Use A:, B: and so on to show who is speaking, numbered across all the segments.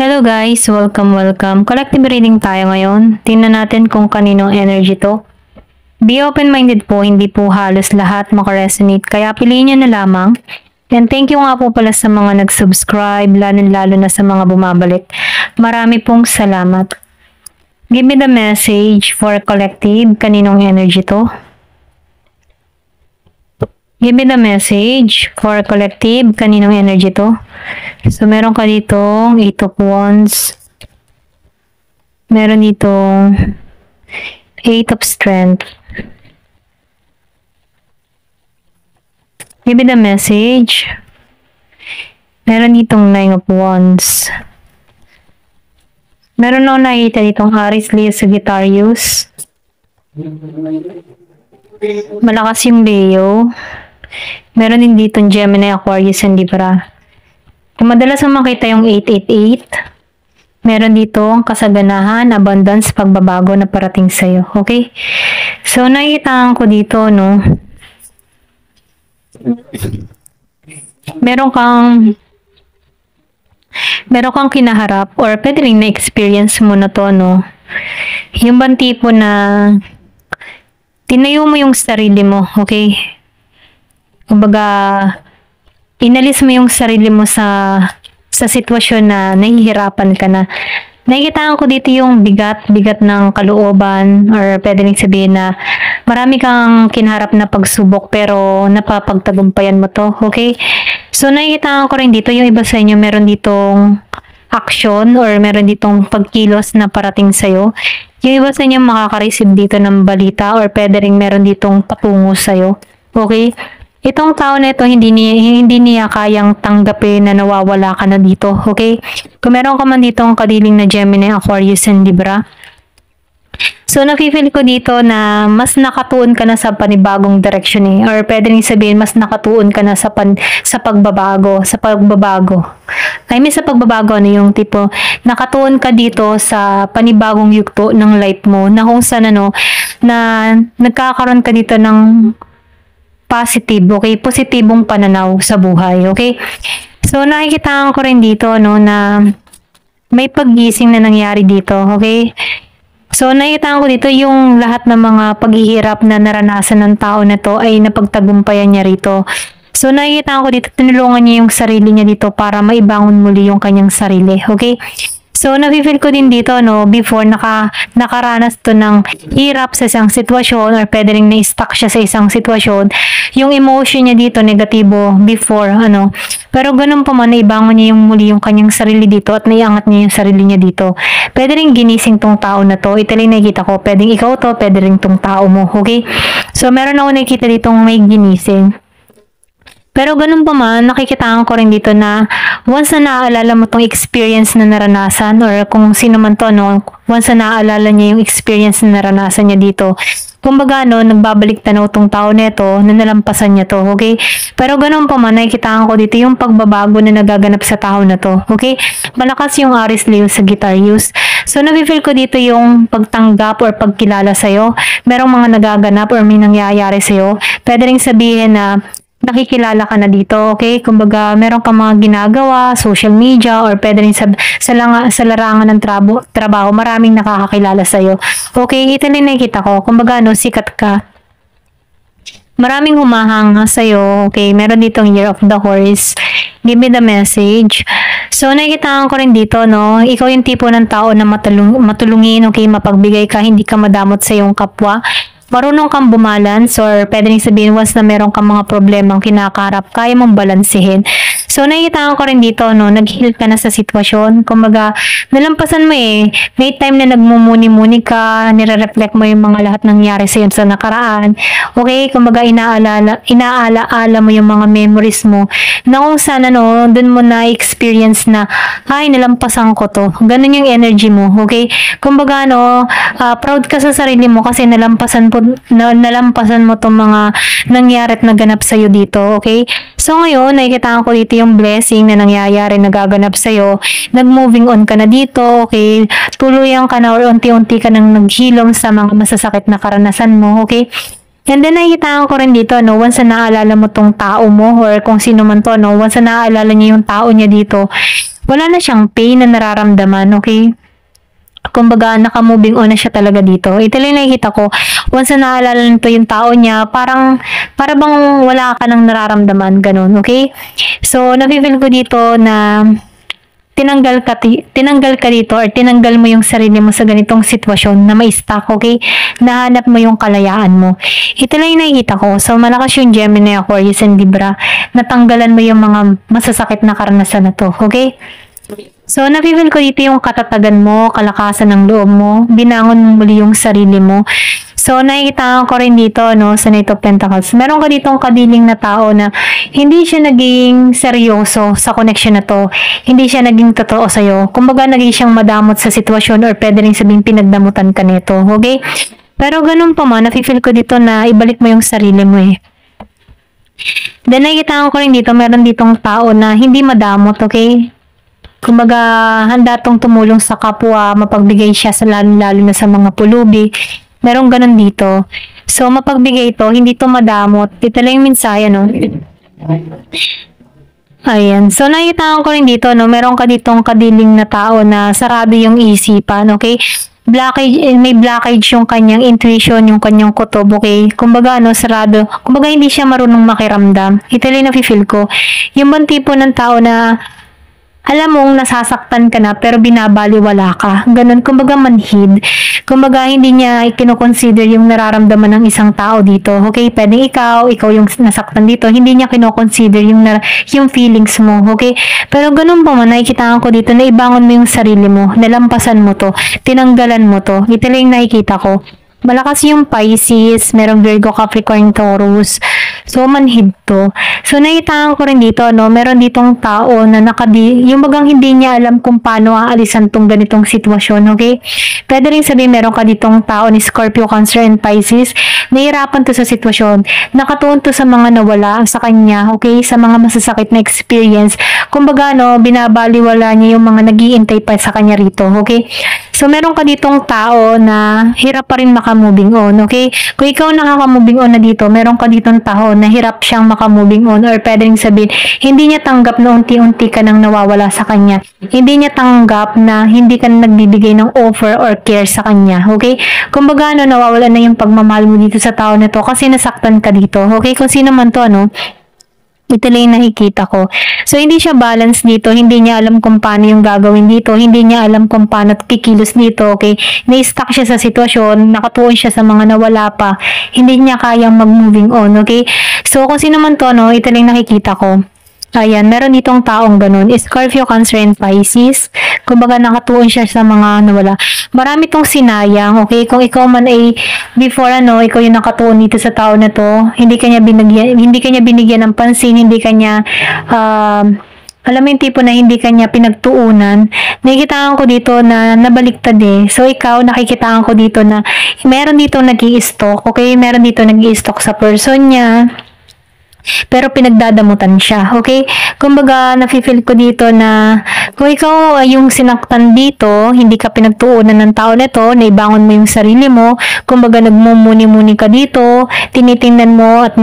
A: Hello guys, welcome. Collective reading tayo ngayon. Tingnan natin kung kaninong energy to. Be open-minded po, hindi po halos lahat makaresonate, kaya piliin nyo na lamang. And thank you nga po pala sa mga nag-subscribe, lalo na sa mga bumabalik. Marami pong salamat. Give me the message for collective, kaninong energy to. Give me the message for collective, kaninong energy to. So, meron ka ditong 8 of Wands. Meron ditong 8 of Strength. Give me the message. Meron ditong 9 of Wands. Meron akong nakikita ditong Aries, Leo, Sagittarius. Malakas yung Leo. Meron din ditong Gemini, Aquarius, and Libra. Kung madalas mo makita yung 888, meron dito kasaganahan, abundance, pagbabago na parating sa'yo. Okay? So, nakikitaan ko dito, no? Meron kang kinaharap or pwede rin na-experience mo na to, no? Yung bang tipo na tinayo mo yung sarili mo, okay? Kumbaga, inalis mo yung sarili mo sa sitwasyon na nahihirapan ka na. Nakikitaan ko dito yung bigat ng kalooban, or pwede rin sabihin na marami kang kinaharap na pagsubok pero napapagtagumpayan mo to, okay? So, nakikitaan ko rin dito yung iba sa inyo, meron ditong action or meron ditong pagkilos na parating sa'yo. Yung iba sa inyo makaka-receive dito ng balita or pwede rin meron ditong patungo sa'yo, okay? Itong tao na ito, hindi niya kayang tanggapin na nawawala ka na dito, okay? Kung meron ka man ditong kadiling na Gemini, Aquarius, and Libra. So, nakifeel ko dito na mas nakatuon ka na sa panibagong direction eh. Or pwede rin sabihin, mas nakatuon ka na sa pagbabago. I mean, sa pagbabago, ano yung tipo, nakatuon ka dito sa panibagong yugto ng life mo, na kung saan, na nagkakaroon ka dito ng positive, okay? Positibong pananaw sa buhay, okay? So, nakikitaan ko rin dito, na may paggising na nangyari dito, okay? So, nakikitaan ko dito yung lahat ng mga paghihirap na naranasan ng tao na to ay napagtagumpayan niya rito. So, nakikitaan ko dito, tinulungan niya yung sarili niya dito para maibangon muli yung kanyang sarili, okay? So, nafe-feel ko din dito, before nakaranas to ng hirap sa isang sitwasyon or pwede rin na-stuck siya sa isang sitwasyon, yung emotion niya dito, negatibo, before, Pero ganun pa man, naibangon niya yung muli yung kanyang sarili dito at naiangat niya yung sarili niya dito. Pwede rin ginising tong tao na to. Ito lang nakikita ko, pwedeng ikaw to, pwede rin tong tao mo, okay? So, meron ako nakikita dito may ginising. Pero ganun pa man, nakikitaan ko rin dito na once na naaalala mo tong experience na naranasan or kung sino man to, once na naaalala niya yung experience na naranasan niya dito, kumbaga, nagbabalik tanaw tong tao neto na nalampasan niya to, okay? Pero ganun pa man, nakikitaan ko dito yung pagbabago na nagaganap sa tao na to, okay? Malakas yung Aries, Leo, Sagittarius. So, nafe-feel ko dito yung pagtanggap or pagkilala sa'yo. Merong mga nagaganap or may nangyayari sa'yo. Pwede rin sabihin na nakikilala ka na dito, okay? Kumbaga, meron kang mga ginagawa, social media, or pwede rin sa larangan ng trabaho, maraming nakakakilala sa'yo. Okay, ito rin nakikita ko. Kumbaga, sikat ka. Maraming humahanga sa'yo, okay? Meron ditong Year of the Horse. Give me the message. So, nakikita ko rin dito, ikaw yung tipo ng tao na matulungin, okay? Mapagbigay ka, hindi ka madamot sa iyong kapwa. Marunong kang bumalance or pwede rin sabihin once na meron kang mga problemang kinakaharap, kaya mong balansehin. So, nakikita ko rin dito, nag-heal ka na sa sitwasyon. Kumbaga, nalampasan mo eh. May time na nagmumuni-muni ka, nire-reflect mo yung mga lahat nangyari sa sa nakaraan. Okay? Kumbaga, inaala mo yung mga memories mo na kung saan, dun mo na-experience na, ay, nalampasan ko to. Ganun yung energy mo. Okay? Kumbaga, proud ka sa sarili mo kasi nalampasan mo tong mga nangyari at naganap sa'yo dito, okay? So, ngayon, nakikita ko dito yung blessing na nangyayari, nagaganap sa'yo. Nag-moving on ka na dito, okay? Tuluyan ka na or unti-unti ka nang naghilom sa mga masasakit na karanasan mo, okay? And then, nakikita ko rin dito, once na naalala mo tong tao mo or kung sino man to, once na naalala niya yung tao niya dito, wala na siyang pain na nararamdaman, okay? Kumbaga, naka-moving on na siya talaga dito. Ito lang nakikita ko. Once na naalala nito yung tao niya, para bang wala ka nang nararamdaman, ganun, okay? So, nafe-feel ko dito na tinanggal ka dito or tinanggal mo yung sarili mo sa ganitong sitwasyon na may stuck, okay? Nahanap mo yung kalayaan mo. Ito lang yung nakikita ko. So, malakas yung Gemini, Aquarius, and Libra. Natanggalan mo yung mga masasakit na karanasan na to, okay? So, nafe-feel ko dito yung katatagan mo, kalakasan ng loob mo, binangon mo muli yung sarili mo. So, nakikita ko rin dito, no, sa Knight of Pentacles. Meron ka ditong kadiling na tao na hindi siya naging seryoso sa connection na to. Hindi siya naging totoo sa'yo. Kumbaga, naging siyang madamot sa sitwasyon or pwede rin sabing pinagdamutan ka nito. Okay? Pero ganun pa man, nafe-feel ko dito na ibalik mo yung sarili mo eh. Then, nakikita ko rin dito, meron ditong tao na hindi madamot, okay? Kumbaga, handa tong tumulong sa kapwa, mapagbigay siya sa lalo na sa mga pulubi. Merong ganun dito. So, mapagbigay ito, hindi to madamot. Ito lang yung mensahe, no? Ayan. So, nakita ko rin dito, no? Meron ka ditong kadiling na tao na sarado yung isipan, okay? May blockage yung kanyang intuition, yung kanyang kutob, okay? Kumbaga, sarado. Kumbaga, hindi siya marunong makiramdam. Ito lang yung nafe-feel ko. Yung bang tipo ng tao na alam mong nasasaktan ka na pero binabaliwala ka. Ganun, kumbaga manhid. Kumbaga hindi niya kinoconsider yung nararamdaman ng isang tao dito. Okay, pwedeng ikaw yung nasaktan dito. Hindi niya kinoconsider yung feelings mo. Okay, pero ganun pa man, nakikita ko dito na ibangon mo yung sarili mo. Nalampasan mo to. Tinanggalan mo to. Ito lang yung nakikita ko. Malakas yung Pisces, merong Virgo, Capricorn, Taurus. So, manhid to. So, nakita ko rin dito, no? Meron ditong tao na yung bagang hindi niya alam kung paano aalisan tong ganitong sitwasyon, okay? Pwede rin sabihin, meron ka ditong tao ni Scorpio, Cancer, and Pisces. Nahihirapan to sa sitwasyon. Nakatuon to sa mga nawala sa kanya, okay? Sa mga masasakit na experience. Kumbaga, no, binabaliwala niya yung mga nag-iintay pa sa kanya rito, okay? So, meron ka ditong tao na hirap pa rin maka-moving on, okay? Kung ikaw nakaka-moving on na dito, meron ka ditong tao na hirap siyang maka-moving on or pwede rin sabihin, hindi niya tanggap na unti-unti ka nang nawawala sa kanya. Hindi niya tanggap na hindi ka nagbibigay ng offer or care sa kanya, okay? Kumbaga, nawawala na yung pagmamahal mo dito sa tao na to kasi nasaktan ka dito, okay? Kung sino man to, ito lang yung nakikita ko. So, hindi siya balance dito. Hindi niya alam kung paano yung gagawin dito. Hindi niya alam kung paano kikilos dito, okay? Na-stuck siya sa sitwasyon. Nakatuon siya sa mga nawala pa. Hindi niya kayang mag-moving on, okay? So, kung sino man to, ito lang yung nakikita ko. Ayan, meron ditong taong ganun. Scorpio, Cancer, and Pisces. Kumbaga, nakatuon siya sa mga nawala. Marami tong sinayang, okay? Kung ikaw man ay, before ikaw yung nakatuon dito sa tao na to, hindi kanya binigyan ng pansin, hindi kanya, alam mo yung tipo na hindi kanya pinagtuunan. Nakikitaan ko dito na nabaliktad eh. So, ikaw, nakikitaan ko dito na meron dito nag-i-stalk, okay? Meron dito nag-i-stalk sa person niya. Pero pinagdadamutan siya, okay? Kumbaga, nafe-feel ko dito na kung ikaw yung sinaktan dito, hindi ka pinagtuunan ng tao nito, naibangon mo yung sarili mo, kumbaga nagmumuni-muni ka dito, tinitingnan mo at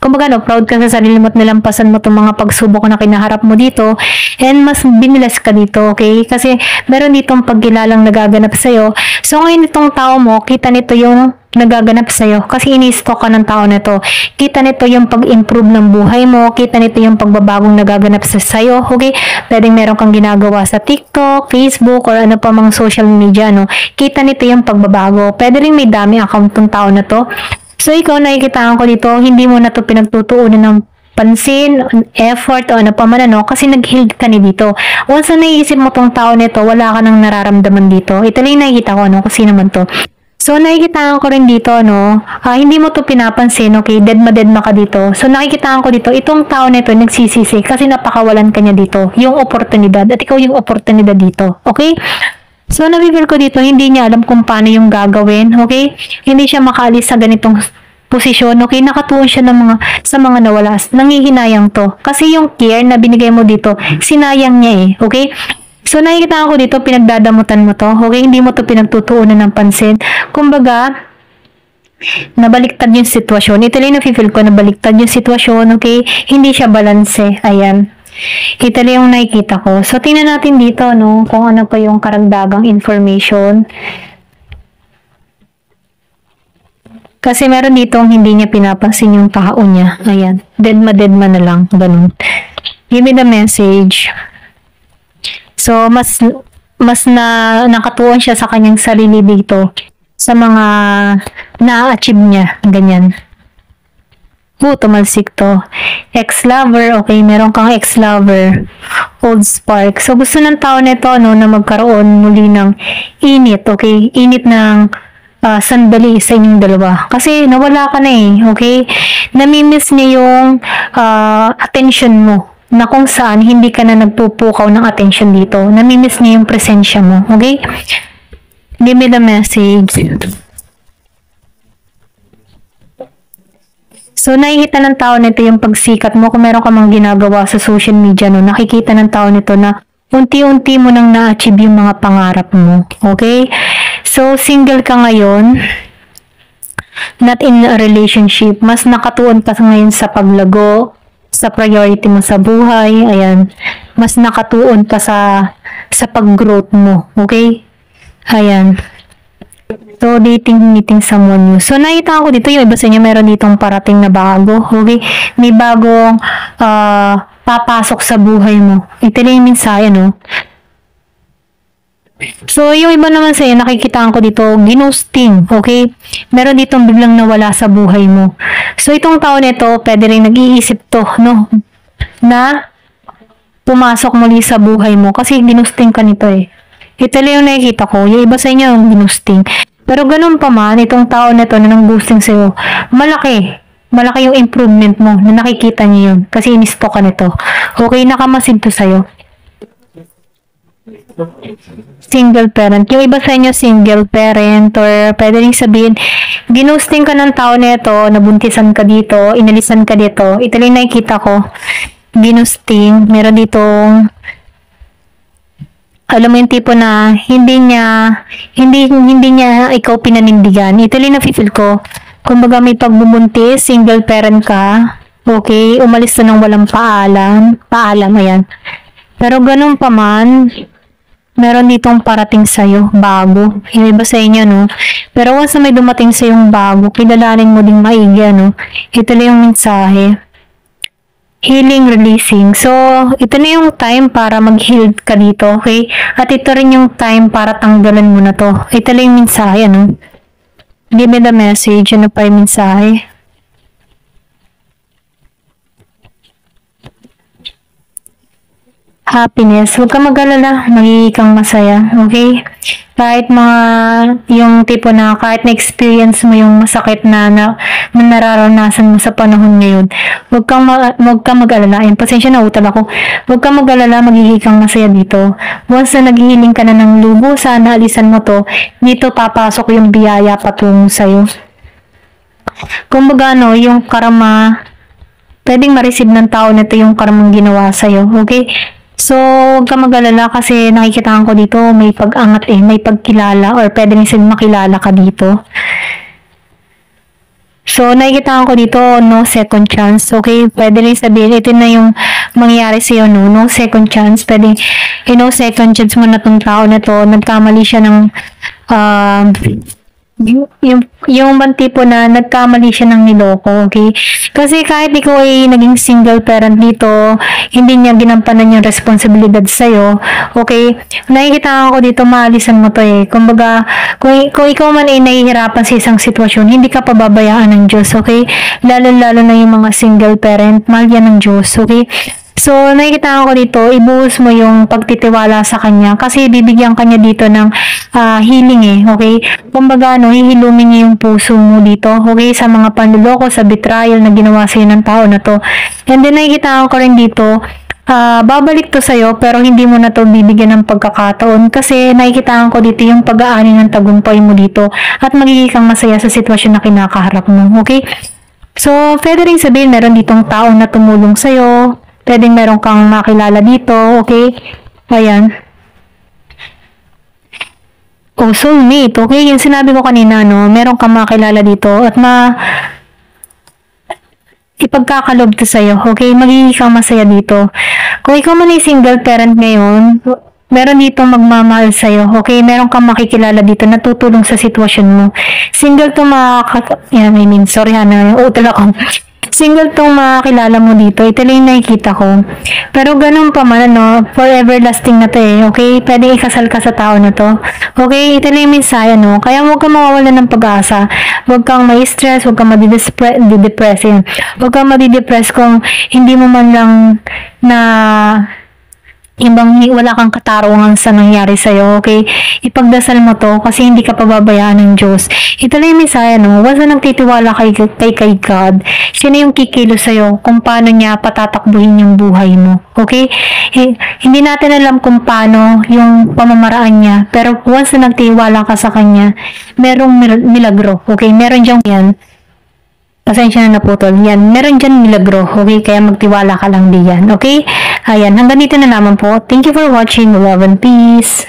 A: kumbaga, proud ka sa sarili mo at nalampasan mo itong mga pagsubok na kinaharap mo dito and mas binilas ka dito, okay? Kasi meron ditong pagkilalang nagaganap sa'yo. So, ngayon itong tao mo, kita nito yung nagaganap sa'yo kasi ini-stalk ka ng tao na to. Kita nito yung pag-improve ng buhay mo, kita nito yung pagbabagong nagaganap sa'yo, okay? Pwedeng meron kang ginagawa sa TikTok, Facebook, or ano pa mang social media, no? Kita nito yung pagbabago. Pwede rin may dami account ng tao na to. So, ikaw, nakikitaan ko dito, hindi mo na to pinagtutuunan ng pansin, effort, o ano pa man kasi nag-heal ka ni dito. Once na naiisip mo tong tao nito, wala ka nang nararamdaman dito. Ito lang yung nakikita ko, kasi naman to. So, nakikitaan ko rin dito, hindi mo to pinapansin, okay? Dead ma ka dito. So, nakikitaan ko dito, itong tao nito nagsisisi kasi napakawalan ka niya dito. Yung oportunidad, at ikaw yung oportunidad dito, okay? So, nabibigil ko dito, hindi niya alam kung paano yung gagawin, okay? Hindi siya makaalis sa ganitong posisyon, okay? Nakatuon siya sa mga nawala. Nangihinayang to. Kasi yung care na binigay mo dito, sinayang niya eh, okay? So, nakikita ko dito, pinagdadamutan mo to, okay? Hindi mo to pinagtutuunan ng pansin. Kumbaga, nabaliktad yung sitwasyon. Ito lang na feel ko, nabaliktad yung sitwasyon, okay? Hindi siya balanse. Ayan. Ito lang yung nakikita ko. So, tingnan natin dito, no, kung ano pa yung karagdagang information. Kasi meron dito hindi niya pinapansin yung tao niya. Ayan. Dead ma na lang. Ganun. Give me the message. So, mas nakatuon siya sa kanyang sarili dito sa mga na-achieve niya. Ganyan. Tumalsik to. Ex-lover. Okay, meron kang ex-lover. Old spark. So, gusto ng tao nito, no, na magkaroon muli ng init. Okay? Init ng sandali sa inyong dalawa. Kasi nawala ka na eh, okay? Namimiss niya yung attention mo na kung saan hindi ka na nagpupukaw ng attention dito. Namimiss niya yung presensya mo, okay? Give me the message. So, nakikita ng tao nito yung pagsikat mo. Kung meron ka mang ginagawa sa social media, no, nakikita ng tao nito na unti-unti mo nang na-achieve yung mga pangarap mo. Okay? So, single ka ngayon, not in a relationship, mas nakatuon ka ngayon sa paglago, sa priority mo sa buhay, ayan, mas nakatuon ka sa pag-growth mo, okay? Ayan. So, meeting someone new. So, nakita ko dito, yung iba sa inyo, meron ditong parating na bago, okay? May bagong, papasok sa buhay mo. Ito lang yung mensahe, no? So, yung iba naman sa'yo, nakikitaan ko dito, ginusting, okay? Meron ditong biglang nawala sa buhay mo. So, itong tao nito, pwede rin nag-iisip to, no? Na pumasok muli sa buhay mo kasi ginusting ka nito eh. Ito lang yung nakikita ko, yung iba sa inyo yung ginusting. Pero ganun pa man, itong tao nito na nang boosting sa'yo, malaki yung improvement mo na nakikita niyo yun kasi inisto ka nito. Okay, nakamasid to sa'yo. Single parent. Yung iba sa inyo, single parent, or pwede rin sabihin, ginusting ka ng tao nito, nabuntisan ka dito, inalisan ka dito. Ito lang nakikita ko. Ginusting. Meron ditong, alam mo yung tipo na hindi niya ikaw pinanindigan. Ito lang na-feel ko. Kumbaga may pagbubuntis, single parent ka, okay, umalis na ng walang paalam, ayan. Pero ganun pa man, meron ditong parating sa'yo, bago. Yung iba sa inyo, no? Pero once na may dumating sa'yong bago, kilalanin mo ding maigi, no? Ito na yung mensahe. Healing, releasing. So, ito na yung time para mag-heal ka dito, okay? At ito rin yung time para tanggalan mo na to. Ito na yung mensahe, no? Give me the message. Ano pa yung mensahe? Happiness. Huwag kang mag-alala. Magiging kang masaya. Okay? Kahit yung tipo na kahit na-experience mo yung masakit na nararanasan mo sa panahon ngayon, huwag kang mag-alala. Ayun, pasensya na, utal ako. Huwag kang mag-alala, magiging kang masaya dito. Once na naghihiling ka na ng lubo, sana alisan mo to, dito papasok yung biyaya patungo sa'yo. Kumbaga, no, yung karma, pwedeng ma-receive ng tao nito yung karamang ginawa sa'yo. Okay? So, huwag ka mag-alala kasi nakikitaan ko dito may pag-angat may pagkilala or pwede rin silang makilala ka dito. So, nakikitaan ko dito no second chance. Okay? Pwede rin sabihin, ito na yung mangyayari sa'yo, no second chance. Pwede, second chance mo na tong tao na to, nagkamali siya ng yung bang tipo na nagkamali siya ng niloko, okay? Kasi kahit ikaw ay naging single parent dito, hindi niya ginampanan yung responsibilidad sa'yo, okay? Nakikita ko dito, maalisan mo to eh. Kumbaga, kung ikaw man ay nahihirapan sa isang sitwasyon, hindi ka pababayaan ng Diyos, okay? Lalo-lalo na yung mga single parent, mahal yan ng Diyos, okay? So, nakikita ko dito, ibuhos mo yung pagtitiwala sa kanya kasi bibigyan kanya dito ng healing eh, okay? Kumbaga, hihilumin niya yung puso mo dito, okay? Sa mga panluloko, sa betrayal na ginawa sa'yo ng tao na to. And then, nakikita ko rin dito, babalik to sa'yo pero hindi mo na to bibigyan ng pagkakataon kasi nakikita ko dito yung pag-aani ng tagumpay mo dito at magiging kang masaya sa sitwasyon na kinakaharap mo, okay? So, pwede rin sabihin, meron ditong tao na tumulong sa'yo, pwedeng meron kang makilala dito, okay? Ayan. Oh, soulmate, okay? Yung sinabi ko kanina, no? Meron kang makilala dito at ipagkakalob to sa'yo, okay? Magiging kang masaya dito. Kung ikaw man ay single parent ngayon, meron dito magmamahal sa'yo, okay? Meron kang makikilala dito na tutulong sa sitwasyon mo. Single to sorry utol ako. Single tong makakilala mo dito. Ito lang yung nakikita ko. Pero ganun pa man, forever lasting na to eh. Okay? Pwede ikasal ka sa tao na to. Okay? Ito lang yung mensahe, Kaya huwag kang mawawala ng pag-asa. Huwag kang ma-stress, huwag kang madidepress yan. Huwag kang madidepress kung hindi mo man lang na wala kang katarungan sa nangyari sa'yo, okay? Ipagdasal mo to kasi hindi ka pababayaan ng Diyos. Ito lang yung misaya, Basta nagtitiwala kay God, siya na yung kikilos sa'yo kung paano niya patatakbuhin yung buhay mo, okay? Hindi natin alam kung paano yung pamamaraan niya, pero once na nagtiwala ka sa Kanya, merong milagro, okay? Meron diyang yan. Pasensya na naputol. Yan, meron dyan milagro. Okay, kaya magtiwala ka lang diyan. Okay? Ayan, hanggang dito na naman po. Thank you for watching. Love and peace.